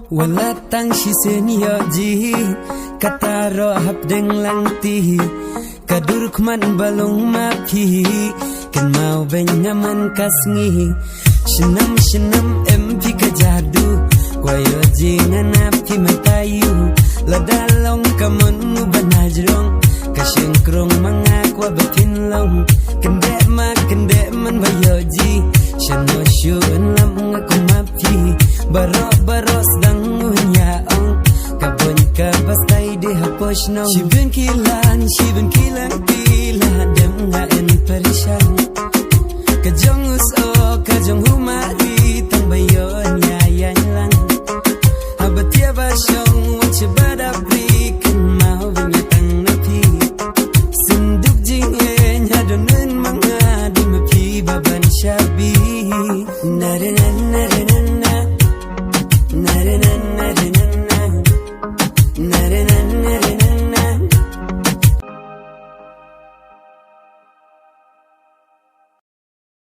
Walatang si senyoji kata rohap deng langti kaduruk man balong mapi kan mau benyaman kasngi senam senam empi kajadu wayo jingan api matayu ladalong kamon nu banajrong kasengkrong mangakwa batinlong kende man wayoji shano shun lam ngaku mapi baro sedang nyaong kabon ka bastai de haposh no shibin kilan pila dem nga en perishan kajong uso kajong humari tang bayon yayan lang abatia basyong wache badabri kan mau binyatang napi sunduk jing en hadonun mga di mapi baban shabi narenan narenan